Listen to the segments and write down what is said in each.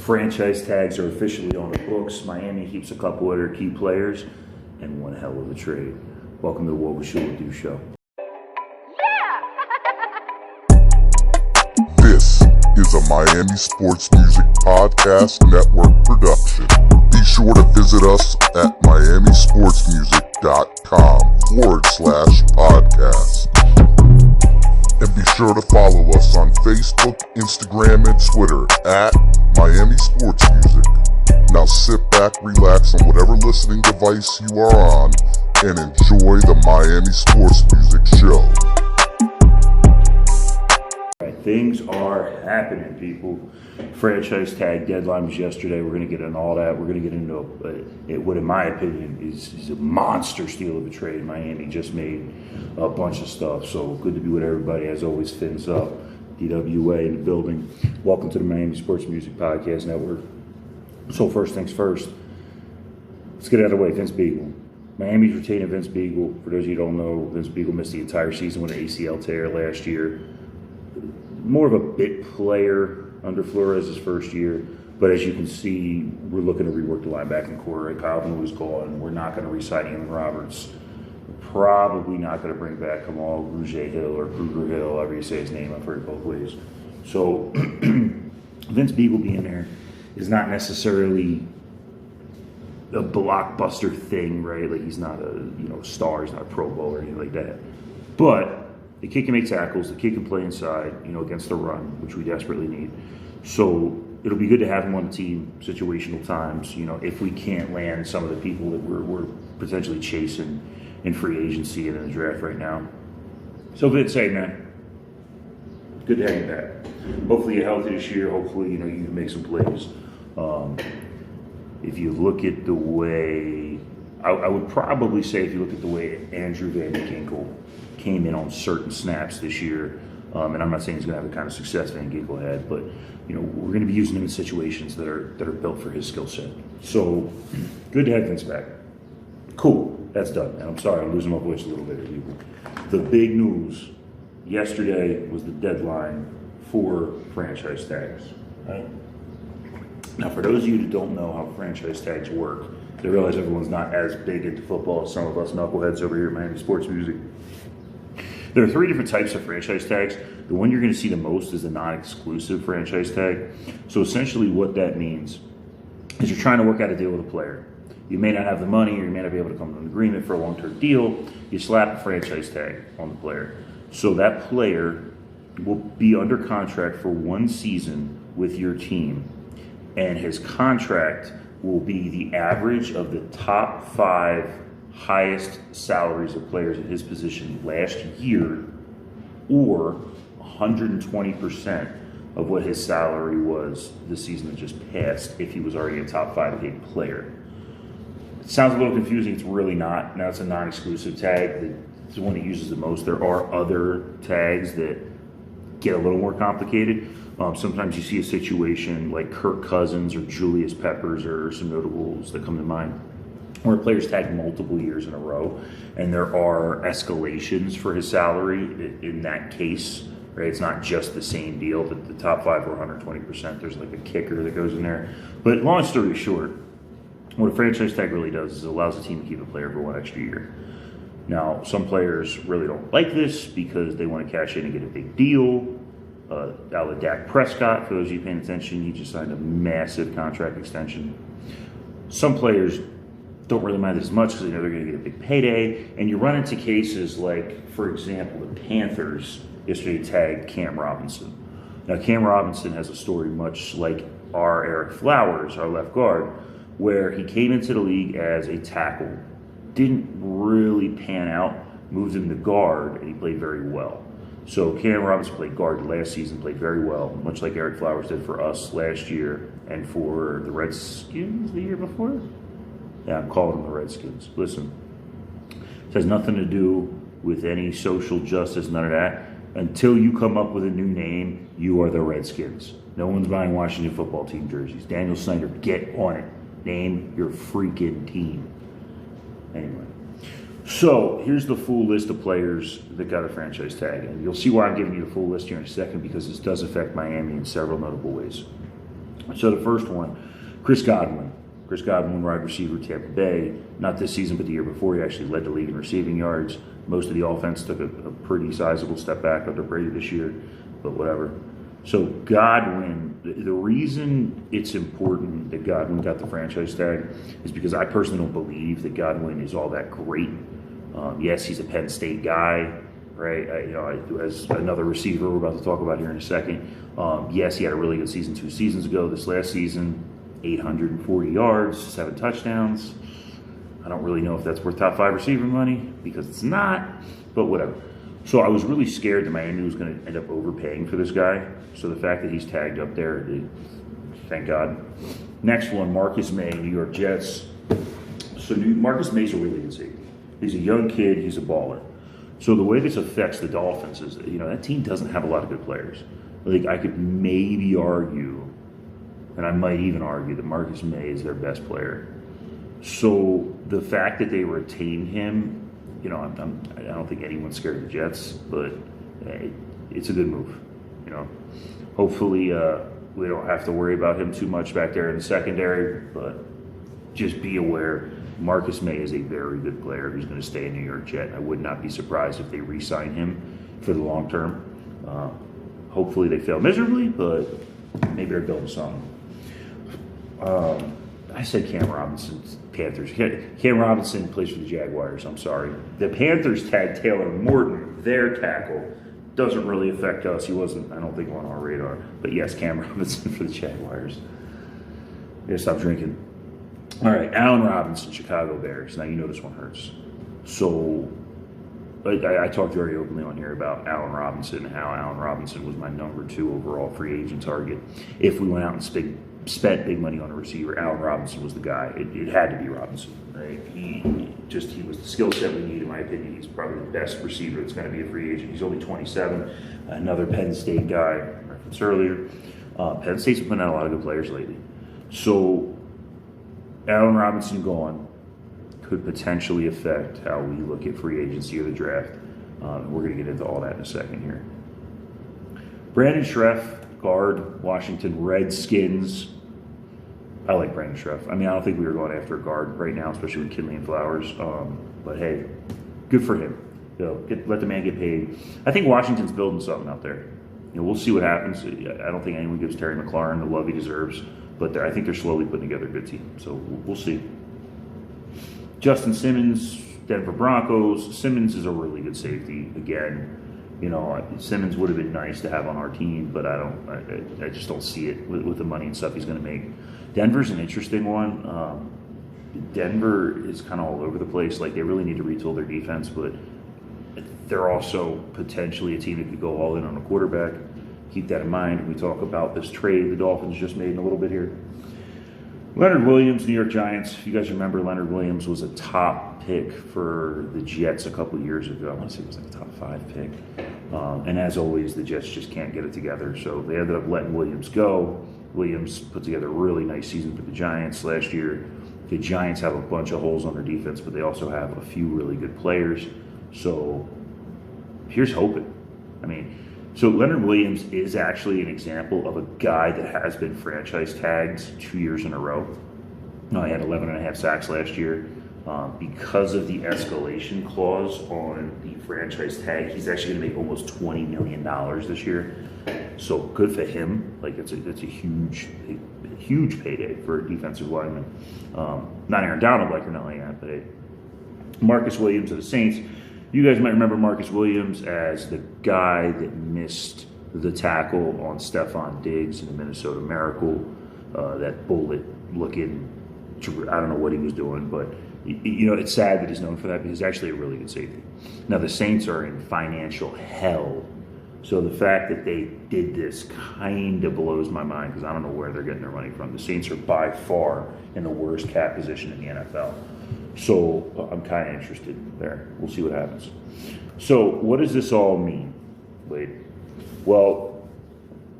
Franchise tags are officially on the books. Miami keeps a couple of their key players, and one hell of a trade. Welcome to the What Would Shula Do show. This is a Miami Sports Music Podcast Network production. Be sure to visit us at miamisportsmusic.com/podcast. And be sure to follow us on Facebook, Instagram, and Twitter at Miami Sports Music. Now sit back, relax on whatever listening device you are on, and enjoy the Miami Sports Music Show. Things are happening, people. Franchise tag deadline was yesterday. We're going to get into all that. We're going to get into what, in my opinion, is a monster steal of a trade. Miami just made a bunch of stuff. So good to be with everybody. As always, fins up. DWA in the building. Welcome to the Miami Sports Music Podcast Network. So first things first, let's get it out of the way. Vince Beagle. Miami's retaining Vince Beagle. For those of you who don't know, Vince Beagle missed the entire season with an ACL tear last year. More of a bit player under Flores' first year, but as you can see, we're looking to rework the linebacking core. Right? Calvin was gone. We're not going to re-sign Ian Roberts. We're probably not going to bring back Kamal Grugier-Hill or Kruger-Hill, however you say his name. I've heard it both ways. So Vince Beagle being there is not necessarily a blockbuster thing, right? Like he's not a star, he's not a Pro Bowl or anything like that. But the kid can make tackles. The kid can play inside, against the run, which we desperately need. So it'll be good to have him on the team, situational times, if we can't land some of the people that we're potentially chasing in free agency and in the draft right now. So Vince, hey, man, good to have you back. Hopefully you're healthy this year. Hopefully, you can make some plays. If you look at the way, I would probably say if you look at the way Andrew Van Ginkel came in on certain snaps this year, and I'm not saying he's going to have the kind of success Van Ginkel had, but we're going to be using him in situations that are built for his skill set. So good to have Vince back. Cool, that's done. And I'm sorry, I'm losing my voice a little bit, people. The big news yesterday was the deadline for franchise tags. Right? Now, for those of you that don't know how franchise tags work, they realize everyone's not as big into football as some of us knuckleheads over here at Miami Sports Music. There are three different types of franchise tags. The one you're going to see the most is the non-exclusive franchise tag. So essentially what that means is you're trying to work out a deal with a player. You may not have the money, or you may not be able to come to an agreement for a long-term deal. You slap a franchise tag on the player. So that player will be under contract for 1 season with your team, and his contract will be the average of the top 5 highest salaries of players at his position last year, or 120% of what his salary was the season that just passed if he was already a top 5 paid player. It sounds a little confusing. It's really not. Now, it's a non-exclusive tag. It's the one that uses the most. There are other tags that get a little more complicated. Sometimes you see a situation like Kirk Cousins or Julius Peppers or some notables that come to mind, where players tag multiple years in a row, and there are escalations for his salary in that case, right? It's not just the same deal, but the top 5 are 120%. There's like a kicker that goes in there. But long story short, what a franchise tag really does is it allows a team to keep a player for 1 extra year. Now, some players really don't like this because they want to cash in and get a big deal. Dak Prescott, for those of you paying attention, he just signed a massive contract extension. Some players don't really mind it as much because they know they're going to get a big payday. And you run into cases like, for example, the Panthers yesterday tagged Cam Robinson. Now, Cam Robinson has a story much like our Eric Flowers, our left guard, where he came into the league as a tackle, didn't really pan out, moved him to guard, and he played very well. So Cam Robinson played guard last season, played very well, much like Eric Flowers did for us last year and for the Redskins the year before. Yeah, I'm calling them the Redskins. Listen, it has nothing to do with any social justice, none of that. Until you come up with a new name, you are the Redskins. No one's buying Washington football team jerseys. Daniel Snyder, get on it. Name your freaking team. Anyway. So here's the full list of players that got a franchise tag. And you'll see why I'm giving you the full list here in a second, because this does affect Miami in several notable ways. So the first one, Chris Godwin. Chris Godwin, wide receiver, Tampa Bay. Not this season, but the year before, he actually led the league in receiving yards. Most of the offense took a pretty sizable step back under Brady this year, but whatever. So Godwin, the reason it's important that Godwin got the franchise tag is because I personally don't believe that Godwin is all that great. Yes, he's a Penn State guy, right? As another receiver we're about to talk about here in a second. Yes, he had a really good season 2 seasons ago. This last season, 840 yards, 7 touchdowns. I don't really know if that's worth top 5 receiver money because it's not, but whatever. So I was really scared that Miami was going to end up overpaying for this guy. So the fact that he's tagged up there, thank God. Next one, Marcus May, New York Jets. So Marcus May's a really good safety. He's a young kid. He's a baller. So the way this affects the Dolphins is, that team doesn't have a lot of good players. Like, I could maybe argue, and I might even argue, that Marcus May is their best player. So the fact that they retain him, I don't think anyone's scared of the Jets, but it's a good move. Hopefully we don't have to worry about him too much back there in the secondary, but just be aware, Marcus May is a very good player who's going to stay in New York Jet. I would not be surprised if they re-sign him for the long term. Hopefully they fail miserably, but maybe they're building something. I said Cam Robinson's Panthers. Cam Robinson plays for the Jaguars. I'm sorry. The Panthers tagged Taylor Morton, their tackle. Doesn't really affect us. He wasn't, I don't think, on our radar. But yes, Cam Robinson for the Jaguars. Gotta stop drinking. All right, Allen Robinson, Chicago Bears. Now, this one hurts. So, I talked very openly on here about Allen Robinson and how Allen Robinson was my number 2 overall free agent target. If we went out and spent big money on a receiver, Allen Robinson was the guy. It had to be Robinson, right? He was the skill set we need, in my opinion. He's probably the best receiver that's going to be a free agent. He's only 27. Another Penn State guy, referenced earlier. Penn State's been putting out a lot of good players lately. So, Allen Robinson gone could potentially affect how we look at free agency or the draft. We're going to get into all that in a second here. Brandon Schreff, guard, Washington Redskins. I like Brandon Schreff. I don't think we were going after a guard right now, especially with Kinley and Flowers. But hey, good for him. Let the man get paid. I think Washington's building something out there. We'll see what happens. I don't think anyone gives Terry McLaurin the love he deserves, but I think they're slowly putting together a good team. So we'll see. Justin Simmons, Denver Broncos. Simmons is a really good safety. Again, Simmons would have been nice to have on our team, but I just don't see it with the money and stuff he's going to make. Denver's an interesting one. Denver is kind of all over the place. Like, they really need to retool their defense, but they're also potentially a team that could go all in on a quarterback. Keep that in mind when we talk about this trade the Dolphins just made in a little bit here. Leonard Williams, New York Giants. If you guys remember, Leonard Williams was a top pick for the Jets a couple of years ago. I want to say it was like a top 5 pick. And as always, the Jets just can't get it together. So they ended up letting Williams go. Williams put together a really nice season for the Giants last year. The Giants have a bunch of holes on their defense, but they also have a few really good players. So here's hoping. So Leonard Williams is actually an example of a guy that has been franchise tagged 2 years in a row. He had 11.5 sacks last year. Because of the escalation clause on the franchise tag, he's actually going to make almost $20 million this year. So good for him. Like, it's a huge payday for a defensive lineman. Not Aaron Donald, like, or nothing like that, but hey. Marcus Williams of the Saints. You guys might remember Marcus Williams as the guy that missed the tackle on Stephon Diggs in the Minnesota Miracle. That bullet-looking, I don't know what he was doing, but it's sad that he's known for that, but he's actually a really good safety. Now, the Saints are in financial hell, so the fact that they did this kind of blows my mind because I don't know where they're getting their money from. The Saints are by far in the worst cap position in the NFL. So I'm kind of interested there. We'll see what happens. So what does this all mean, Wade? Well,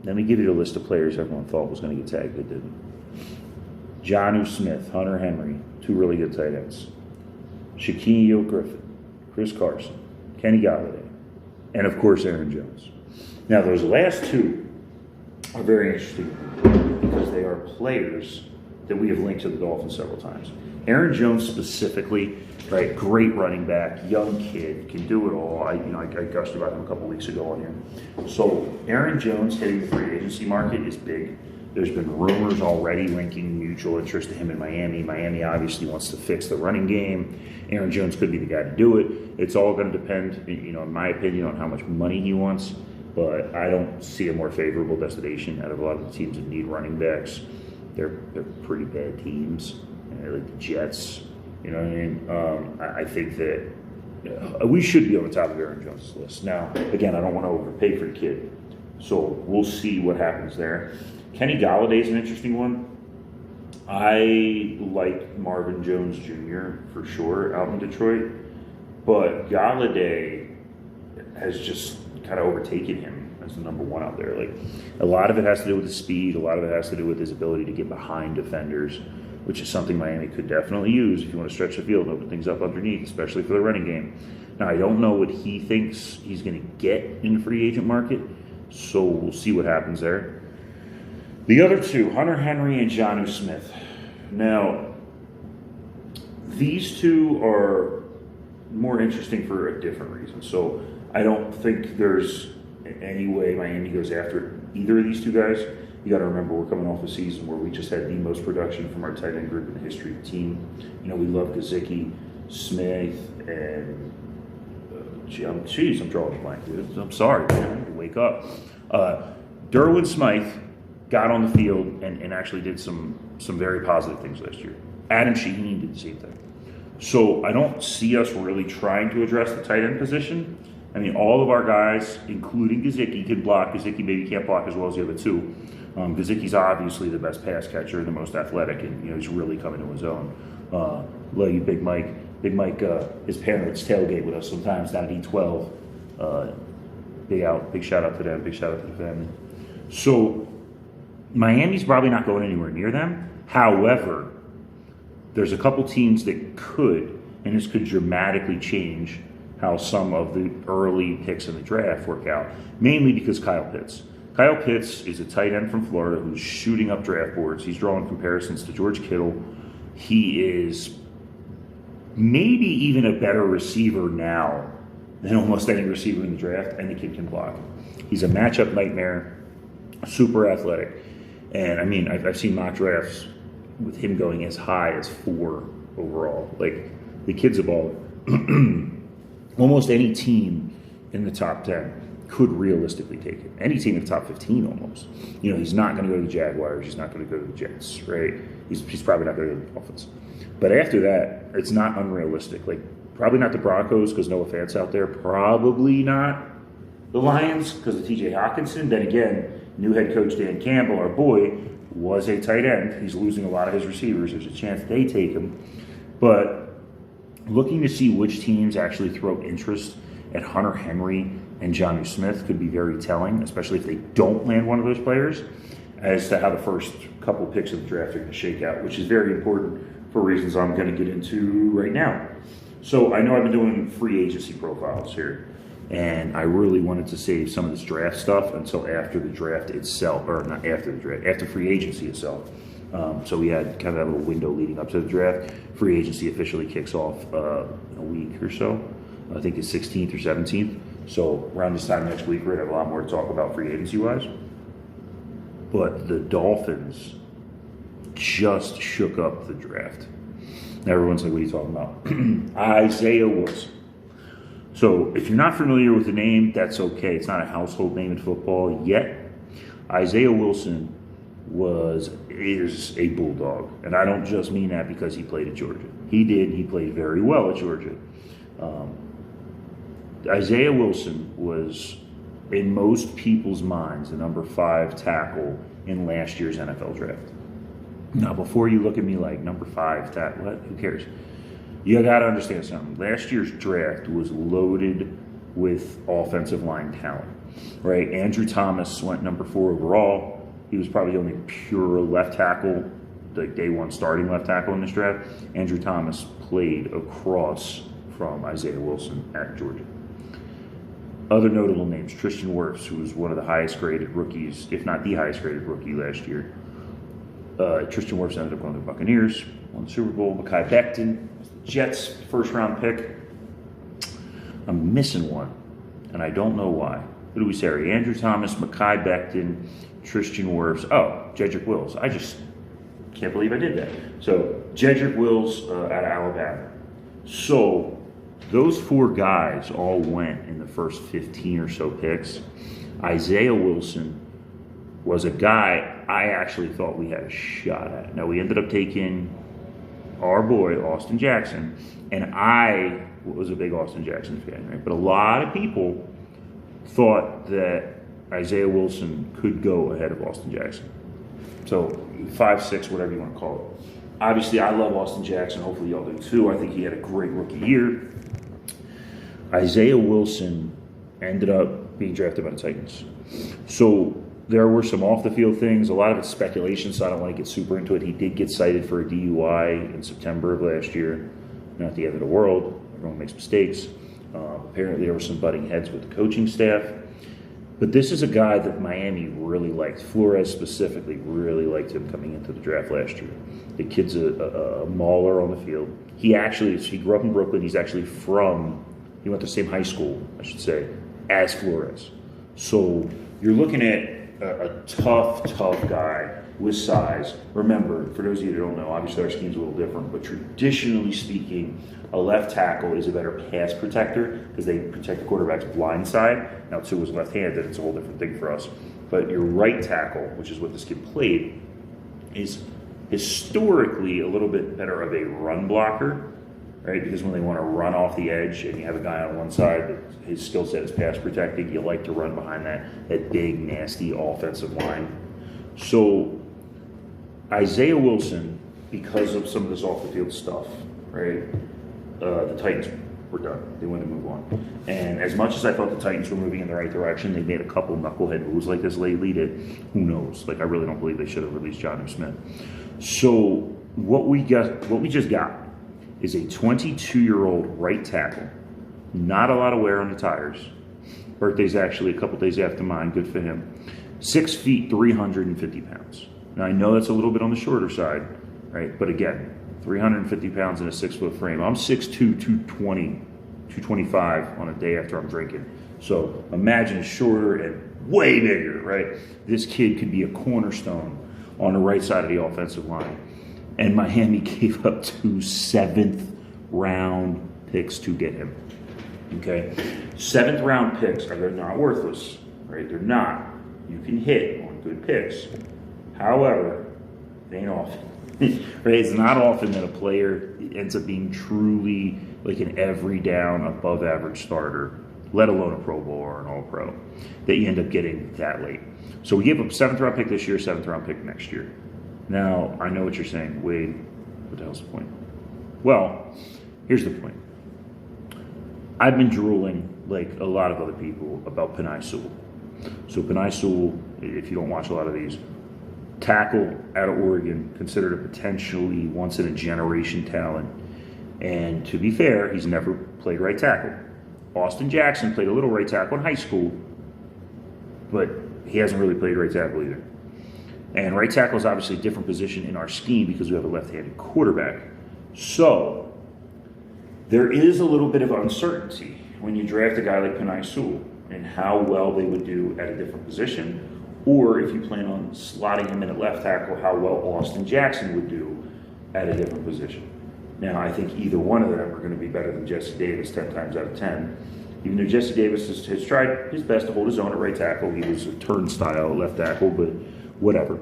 let me give you the list of players everyone thought was going to get tagged that didn't. Jonnu Smith, Hunter Henry, 2 really good tight ends. Shaquille Griffin, Chris Carson, Kenny Gallaudet, and of course Aaron Jones. Now those last 2 are very interesting. because they are players that we have linked to the Dolphins several times. Aaron Jones specifically, right? Great running back, young kid, can do it all. I gushed about him a couple weeks ago on here. So Aaron Jones hitting the free agency market is big. There's been rumors already linking mutual interest to him in Miami. Miami obviously wants to fix the running game. Aaron Jones could be the guy to do it. It's all going to depend, in my opinion, on how much money he wants. But I don't see a more favorable destination out of a lot of the teams that need running backs. They're pretty bad teams, like the Jets. You know what I mean? I think that we should be on the top of Aaron Jones' list. Now, again, I don't want to overpay for the kid, so we'll see what happens there. Kenny Gallaudet is an interesting one. I like Marvin Jones Jr. for sure out in Detroit, but Gallaudet has just kind of overtaken him as the number one out there. Like, a lot of it has to do with his speed. A lot of it has to do with his ability to get behind defenders, which is something Miami could definitely use if you want to stretch the field, open things up underneath, especially for the running game. Now, I don't know what he thinks he's going to get in the free agent market, so we'll see what happens there. The other two, Hunter Henry and Jonnu Smith. Now, these two are more interesting for a different reason. So I don't think there's any way Miami goes after either of these two guys. You got to remember, we're coming off a season where we just had the most production from our tight end group in the history of the team. We love Gesicki, Smith, and I'm drawing a blank, dude. I'm sorry, man. Wake up. Derwin Smythe got on the field and actually did some very positive things last year. Adam Shaheen did the same thing. So I don't see us really trying to address the tight end position. I mean, all of our guys, including Gesicki, can block. Gesicki maybe can't block as well as the other two. Gesicki's obviously the best pass catcher, the most athletic, and he's really coming to his own. Love you, Big Mike. Big Mike, his parents tailgate with us sometimes down at E12. Big shout out to them. Big shout out to the family. So Miami's probably not going anywhere near them. However, there's a couple teams that could, and this could dramatically change how some of the early picks in the draft work out, mainly because Kyle Pitts. Kyle Pitts is a tight end from Florida who's shooting up draft boards. He's drawing comparisons to George Kittle. He is maybe even a better receiver now than almost any receiver in the draft, and the kid can block. He's a matchup nightmare, super athletic. And I mean, I've seen mock drafts with him going as high as 4 overall. Like, the kid's a baller. Almost any team in the top 10 could realistically take it. Any team in the top 15 almost. He's not going to go to the Jaguars. He's not going to go to the Jets, right? He's probably not going to go to the Dolphins. But after that, it's not unrealistic. Like, probably not the Broncos because Noah Fant's out there. Probably not the Lions because of TJ Hawkinson. Then again, new head coach Dan Campbell, our boy, was a tight end. He's losing a lot of his receivers. There's a chance they take him. But looking to see which teams actually throw interest at Hunter Henry and Jonnu Smith could be very telling, especially if they don't land one of those players, as to how the first couple picks of the draft are going to shake out, which is very important for reasons I'm going to get into right now. So I know I've been doing free agency profiles here, and I really wanted to save some of this draft stuff until after the draft itself, or not after the draft, after free agency itself. So we had kind of that little window leading up to the draft. Free agency officially kicks off in a week or so. I think it's 16th or 17th. So around this time next week, we're going to have a lot more to talk about free agency-wise. But the Dolphins just shook up the draft. Now everyone's like, what are you talking about? Isaiah Wilson. So if you're not familiar with the name, that's okay. It's not a household name in football yet. Isaiah Wilson is a bulldog. And I don't just mean that because he played at Georgia. He played very well at Georgia. Isaiah Wilson was, in most people's minds, the number 5 tackle in last year's NFL draft. Now, before you look at me like, number 5 tackle, what? Who cares? You got to understand something. Last year's draft was loaded with offensive line talent, right? Andrew Thomas went number 4 overall. He was probably the only pure left tackle, like day one starting left tackle in this draft. Andrew Thomas played across from Isaiah Wilson at Georgia. Other notable names, Tristan Wirfs, who was one of the highest graded rookies, if not the highest graded rookie last year. Tristan Wirfs ended up going to the Buccaneers, won the Super Bowl. Mekhi Becton, Jets first-round pick. I'm missing one, and I don't know why. Who do we say? Andrew Thomas, Mekhi Becton, Tristan Wirfs. Oh, Jedrick Wills. I just can't believe I did that. So Jedrick Wills out of Alabama. So those 4 guys all went in the first 15 or so picks. Isaiah Wilson was a guy I actually thought we had a shot at. Now, we ended up taking our boy, Austin Jackson, and I was a big Austin Jackson fan, right? But a lot of people thought that Isaiah Wilson could go ahead of Austin Jackson. So 5'6", whatever you want to call it. Obviously, I love Austin Jackson. Hopefully, y'all do too. I think he had a great rookie year. Isaiah Wilson ended up being drafted by the Titans. So there were some off-the-field things. A lot of it's speculation, so I don't want to get super into it. He did get cited for a DUI in September of last year. Not the end of the world. Everyone makes mistakes. Apparently, there were some butting heads with the coaching staff. But this is a guy that Miami really liked. Flores specifically really liked him coming into the draft last year. The kid's a mauler on the field. He grew up in Brooklyn. He went to the same high school, I should say, as Flores. So you're looking at a tough guy with size. Remember, for those of you that don't know, obviously our scheme's a little different, but traditionally speaking, a left tackle is a better pass protector because they protect the quarterback's blind side. Now, Tua was left-handed. It's a whole different thing for us. But your right tackle, which is what this kid played, is historically a little bit better of a run blocker, right? Because when they want to run off the edge and you have a guy on one side that his skill set is pass protecting, you like to run behind that big, nasty offensive line. So Isaiah Wilson, because of some of this off-the-field stuff, right, the Titans were done. They wanted to move on. And as much as I thought the Titans were moving in the right direction, they made a couple knucklehead moves like this lately that, who knows? Like, I really don't believe they should have released Jonnu Smith. So what we just got is a 22-year-old right tackle. Not a lot of wear on the tires. Birthday's actually a couple days after mine. Good for him. 6 feet, 350 pounds. Now, I know that's a little bit on the shorter side, right? But again, 350 pounds in a 6-foot frame. I'm 6'2", 220, 225 on a day after I'm drinking. So imagine shorter and way bigger, right? This kid could be a cornerstone on the right side of the offensive line. And Miami gave up 2 7th-round picks to get him. Okay? 7th-round picks they're not worthless, right? They're not. You can hit on good picks. However, it ain't often. Right? It's not often that a player ends up being truly like an every down, above average starter, let alone a Pro Bowl or an All-Pro, that you end up getting that late. So we gave up a 7th-round pick this year, 7th-round pick next year. Now, I know what you're saying. Wade, what the hell's the point? Well, here's the point. I've been drooling, like a lot of other people, about Penei Sewell. So Penei Sewell, if you don't watch a lot of these, tackle out of Oregon, considered a potentially once-in-a-generation talent. And to be fair, he's never played right tackle. Austin Jackson played a little right tackle in high school, but he hasn't really played right tackle either. And right tackle is obviously a different position in our scheme because we have a left-handed quarterback. So there is a little bit of uncertainty when you draft a guy like Penei Sewell and how well they would do at a different position, or if you plan on slotting him in at left tackle, how well Austin Jackson would do at a different position. Now, I think either one of them are going to be better than Jesse Davis 10 times out of 10. Even though Jesse Davis has tried his best to hold his own at right tackle, he was a turnstile at left tackle, but whatever.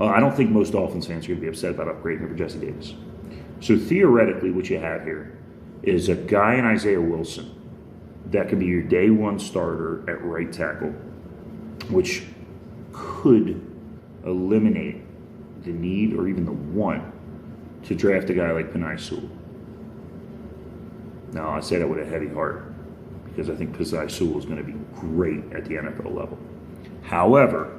I don't think most Dolphins fans are going to be upset about upgrading him for Jesse Davis. So theoretically, what you have here is a guy in Isaiah Wilson that could be your day one starter at right tackle, which could eliminate the need or even the want to draft a guy like Penei Sewell. Now, I say that with a heavy heart because I think Penei Sewell is going to be great at the NFL level. However,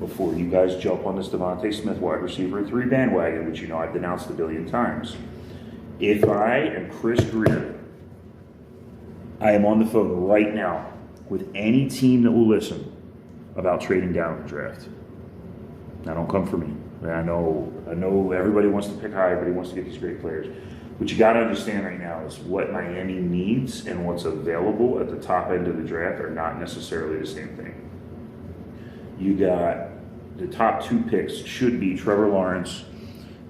before you guys jump on this Devontae Smith wide receiver 3 bandwagon, which you know I've denounced a billion times, if I am Chris Greer, I am on the phone right now with any team that will listen about trading down the draft. Now, don't come for me. And I know everybody wants to pick high, everybody wants to get these great players. What you got to understand right now is what Miami needs and what's available at the top end of the draft are not necessarily the same thing. You got the top 2 picks should be Trevor Lawrence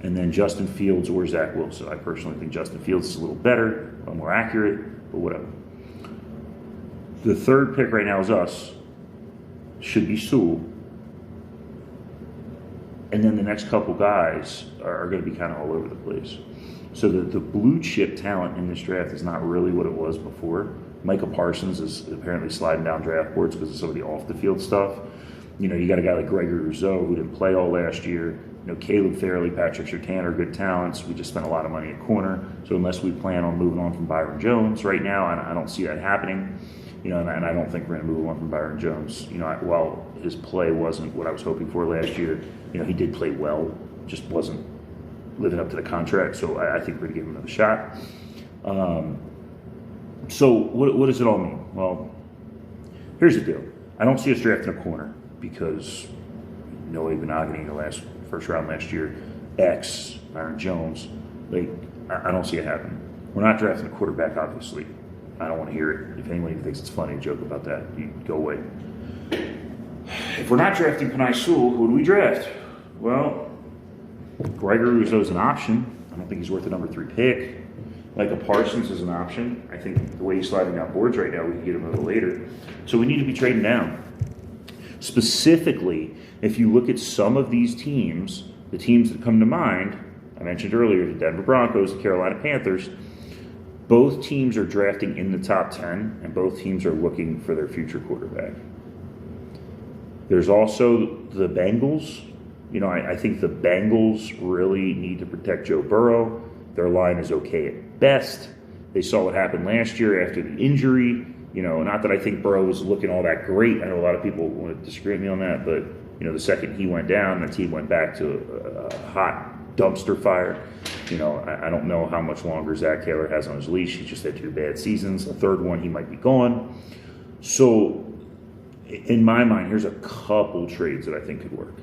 and then Justin Fields or Zach Wilson. I personally think Justin Fields is a little better, a little more accurate, but whatever. The 3rd pick right now is us. Should be Sewell. And then the next couple guys are going to be kind of all over the place. So the blue chip talent in this draft is not really what it was before. Micah Parsons is apparently sliding down draft boards because of some of the off the field stuff. You know, you got a guy like Gregory Rousseau who didn't play all last year. You know, Caleb Farley, Patrick Surtain are good talents. We just spent a lot of money at corner. So unless we plan on moving on from Byron Jones right now, I don't see that happening. You know, and I don't think we're going to move on from Byron Jones. You know, while his play wasn't what I was hoping for last year, you know, he did play well, just wasn't living up to the contract. So I think we're going to give him another shot. So what does it all mean? Well, here's the deal. I don't see us drafting a corner because Noah Benogany in the first round last year, Byron Jones, I don't see it happening. We're not drafting a quarterback, obviously. I don't want to hear it. If anyone thinks it's funny to joke about that, you go away. If we're not drafting Penei Sewell, who do we draft? Well, Gregory Rousseau is an option. I don't think he's worth the number 3 pick. Micah Parsons is an option. I think the way he's sliding down boards right now, we can get him a little later. So we need to be trading down. Specifically, if you look at some of these teams, the teams that come to mind, I mentioned earlier, the Denver Broncos, the Carolina Panthers, both teams are drafting in the top 10, and both teams are looking for their future quarterback. There's also the Bengals. You know, I think the Bengals really need to protect Joe Burrow. Their line is okay at best. They saw what happened last year after the injury. You know, not that I think Burrow was looking all that great. I know a lot of people want to disagree with me on that, but, you know, the second he went down, the team went back to a hot dumpster fire. You know, I don't know how much longer Zach Taylor has on his leash. He's just had 2 bad seasons. The 3rd one, he might be gone. So, in my mind, here's a couple trades that I think could work.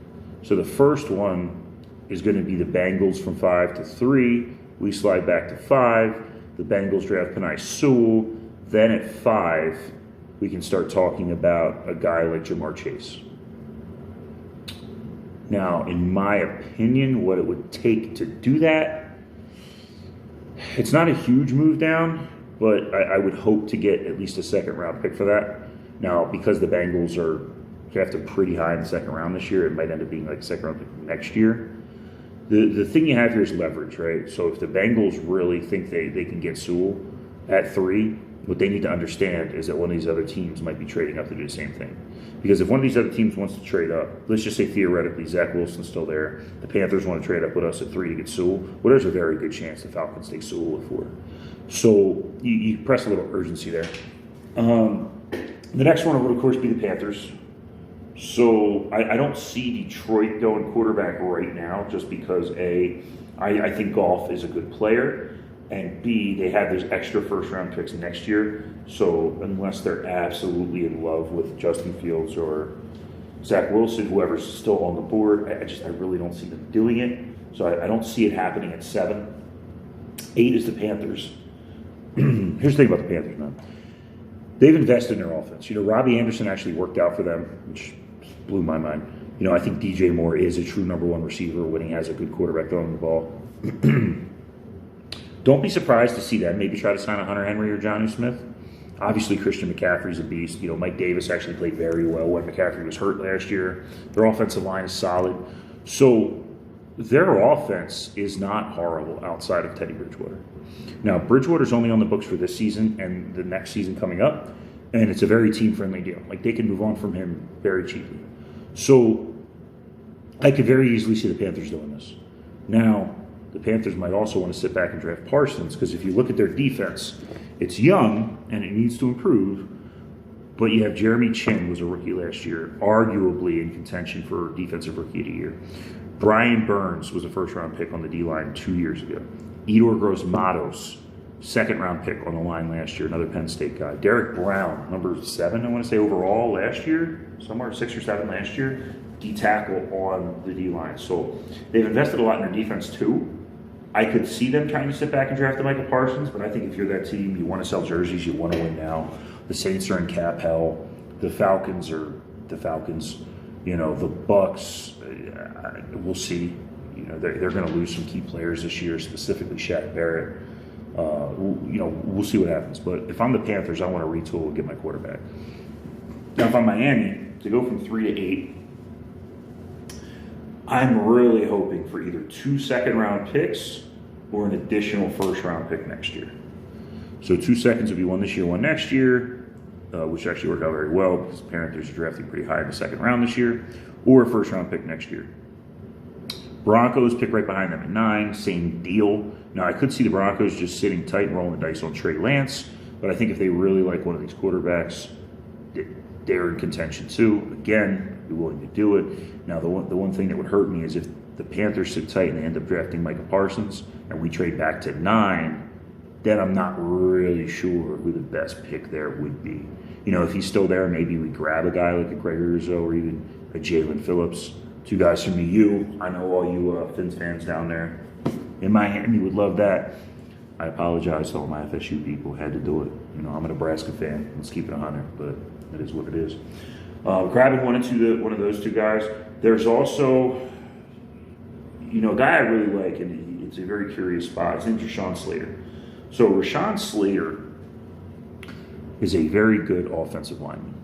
So the first one is going to be the Bengals from 5 to 3. We slide back to 5. The Bengals draft Penei Sewell. Then at 5, we can start talking about a guy like Jamar Chase. Now, in my opinion, what it would take to do that, it's not a huge move down, but I would hope to get at least a 2nd-round pick for that. Now, because the Bengals are drafted pretty high in the 2nd round this year, it might end up being like a 2nd-round pick next year. The thing you have here is leverage, right? So if the Bengals really think they can get Sewell at 3, what they need to understand is that one of these other teams might be trading up to do the same thing. Because if one of these other teams wants to trade up, let's just say theoretically Zach Wilson's still there, the Panthers want to trade up with us at 3 to get Sewell, well, there's a very good chance the Falcons take Sewell at 4. So you press a little urgency there. The next one would, of course, be the Panthers. So I don't see Detroit going quarterback right now just because, A, I think Goff is a good player, and B, they have those extra 1st-round picks next year. So unless they're absolutely in love with Justin Fields or Zach Wilson, whoever's still on the board, I really don't see them doing it. So I don't see it happening at 7. 8 is the Panthers. Here's the thing about the Panthers, man. They've invested in their offense. You know, Robbie Anderson actually worked out for them, which blew my mind. You know, I think DJ Moore is a true number 1 receiver when he has a good quarterback throwing the ball. Don't be surprised to see them maybe try to sign a Hunter Henry or Jonnu Smith. Obviously, Christian McCaffrey's a beast. You know, Mike Davis actually played very well when McCaffrey was hurt last year. Their offensive line is solid. So their offense is not horrible outside of Teddy Bridgewater. Now, Bridgewater's only on the books for this season and the next season coming up, and it's a very team-friendly deal. Like, they can move on from him very cheaply. So I could very easily see the Panthers doing this. Now, the Panthers might also want to sit back and draft Parsons because if you look at their defense, it's young and it needs to improve, but you have Jeremy Chin, who was a rookie last year, arguably in contention for Defensive Rookie of the Year. Brian Burns was a 1st-round pick on the D-line 2 years ago. Edor Gross-Matos, 2nd-round pick on the line last year, another Penn State guy. Derek Brown, number 7, I want to say, overall last year, somewhere 6 or 7 last year. D-tackle on the D-line. So they've invested a lot in their defense too. I could see them trying to sit back and draft Micah Parsons, but I think if you're that team, you want to sell jerseys, you want to win now. The Saints are in cap hell. The Falcons are the Falcons. The Bucks, we'll see. They're going to lose some key players this year, specifically Shaq Barrett. We'll see what happens. But if I'm the Panthers, I want to retool and get my quarterback. Now, if I'm Miami, to go from 3 to 8, I'm really hoping for either 2 second-round picks or an additional first-round pick next year. So 2 seconds would be 1 this year, 1 next year, which actually worked out very well because the Panthers are drafting pretty high in the second round this year, or a first-round pick next year. Broncos pick right behind them at 9, same deal. Now, I could see the Broncos just sitting tight and rolling the dice on Trey Lance, but I think if they really like one of these quarterbacks, they're in contention too. Again, be willing to do it. Now, the one thing that would hurt me is if the Panthers sit tight and they end up drafting Micah Parsons and we trade back to 9, then I'm not really sure who the best pick there would be. If he's still there, maybe we grab a guy like a Greg Urzo or even a Jalen Phillips. 2 guys from you. I know all you Fins fans down there in Miami would love that. I apologize to all my FSU people who had to do it. I'm a Nebraska fan. Let's keep it 100, but it is what it is. Grabbing one of those 2 guys. There's also, a guy I really like, and it's a very curious spot. His name's Rashawn Slater. So Rashawn Slater is a very good offensive lineman.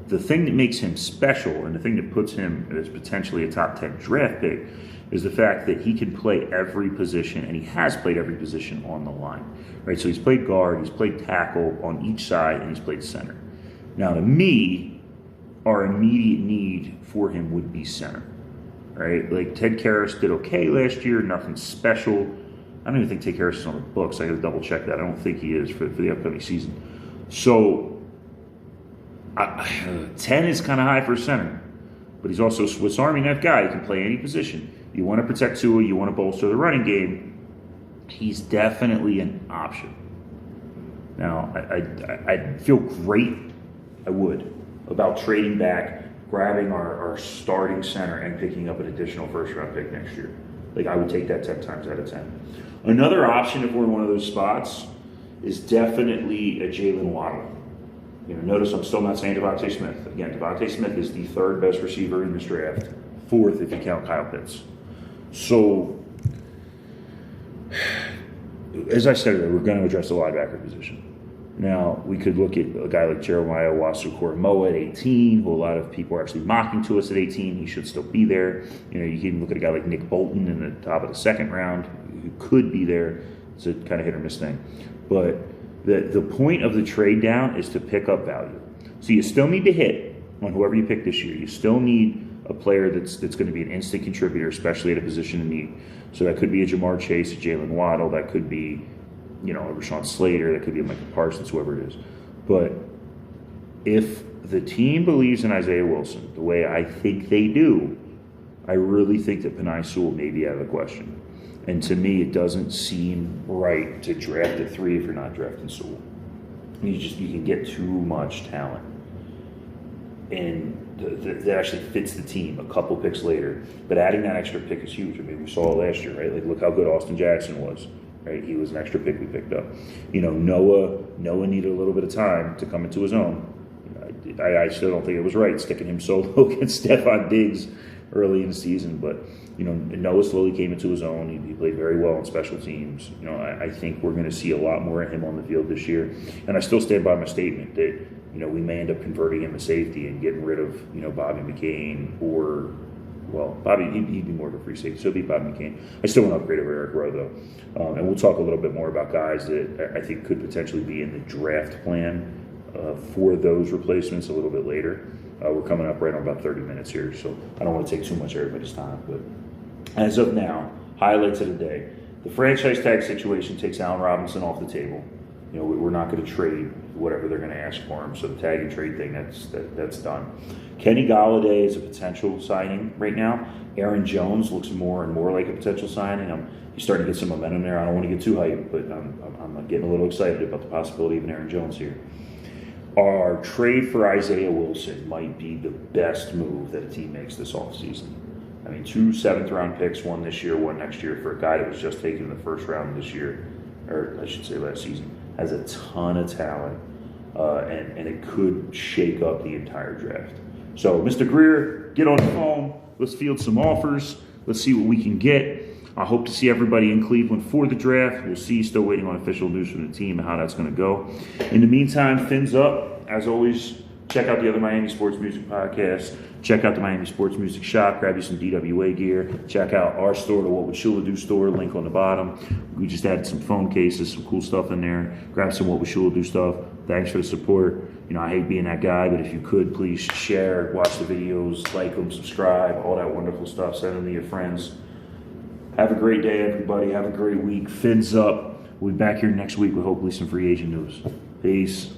The thing that makes him special and the thing that puts him as potentially a top 10 draft pick is the fact that he can play every position, and he has played every position on the line, right? So he's played guard, he's played tackle on each side, and he's played center. Now, to me, our immediate need for him would be center, right? Like Ted Karras did okay last year, nothing special. I don't even think Ted Karras is on the books. I got to double check that. I don't think he is for the upcoming season. So 10 is kind of high for a center, but he's also a Swiss Army knife guy. He can play any position. You want to protect Tua, you want to bolster the running game, he's definitely an option. Now, I'd feel great, I would, about trading back, grabbing our starting center and picking up an additional first-round pick next year. Like, I would take that 10 times out of 10. Another option, if we're in one of those spots, is definitely a Jaylen Waddle. Notice I'm still not saying Devontae Smith. Again, Devontae Smith is the 3rd best receiver in this draft, 4th if you count Kyle Pitts. So, as I said earlier, we're going to address the linebacker position. Now, we could look at a guy like Jeremiah Owusu-Koramoah at 18, who a lot of people are actually mocking to us at 18. He should still be there. You can even look at a guy like Nick Bolton in the top of the 2nd round, who could be there. It's a kind of hit or miss thing. But the point of the trade down is to pick up value. So you still need to hit on whoever you pick this year. You still need a player that's going to be an instant contributor, especially at a position of need. So that could be a Jamar Chase, a Jaylen Waddle. That could be, a Rashawn Slater. That could be a Micah Parsons, whoever it is. But if the team believes in Isaiah Wilson the way I think they do, I really think that Penei Sewell may be out of the question. And to me, it doesn't seem right to draft at 3 if you're not drafting Sewell. You can get too much talent. And that actually fits the team a couple picks later. But adding that extra pick is huge. I mean, we saw it last year, right? Like, look how good Austin Jackson was, right? He was an extra pick we picked up. Noah needed a little bit of time to come into his own. I still don't think it was right sticking him solo against Stephon Diggs early in the season. But, Noah slowly came into his own. He played very well on special teams. I think we're going to see a lot more of him on the field this year. And I still stand by my statement that, we may end up converting him to safety and getting rid of, Bobby McCain or, Bobby, he'd be more of a free safety, so it'd be Bobby McCain. I still want to upgrade over Eric Rowe, though. And we'll talk a little bit more about guys that I think could potentially be in the draft plan for those replacements a little bit later. We're coming up right on about 30 minutes here, so I don't want to take too much of everybody's time. But as of now, highlights of the day. The franchise tag situation takes Allen Robinson off the table. We're not going to trade whatever they're going to ask for him. So the tag and trade thing, that's done. Kenny Gallaudet is a potential signing right now. Aaron Jones looks more and more like a potential signing. He's starting to get some momentum there. I don't want to get too hyped, but I'm getting a little excited about the possibility of an Aaron Jones here. our trade for Isaiah Wilson might be the best move that a team makes this offseason. I mean, 2 7th-round picks, one this year, one next year, for a guy that was just taken in the first round this year, or I should say last season, has a ton of talent, and it could shake up the entire draft. So, Mr. Greer, get on the phone. Let's field some offers. Let's see what we can get. I hope to see everybody in Cleveland for the draft. We'll see. Still waiting on official news from the team and how that's going to go. In the meantime, fins up. As always, check out the other Miami Sports Music podcasts. Check out the Miami Sports Music Shop. Grab you some DWA gear. Check out our store, the What Would Shula Do store, link on the bottom. We just added some phone cases, some cool stuff in there. Grab some What Would Shula Do stuff. Thanks for the support. You know, I hate being that guy, but if you could, please share, watch the videos, like them, subscribe, all that wonderful stuff. Send them to your friends. Have a great day, everybody. Have a great week. Fins up. We'll be back here next week with hopefully some free agent news. Peace.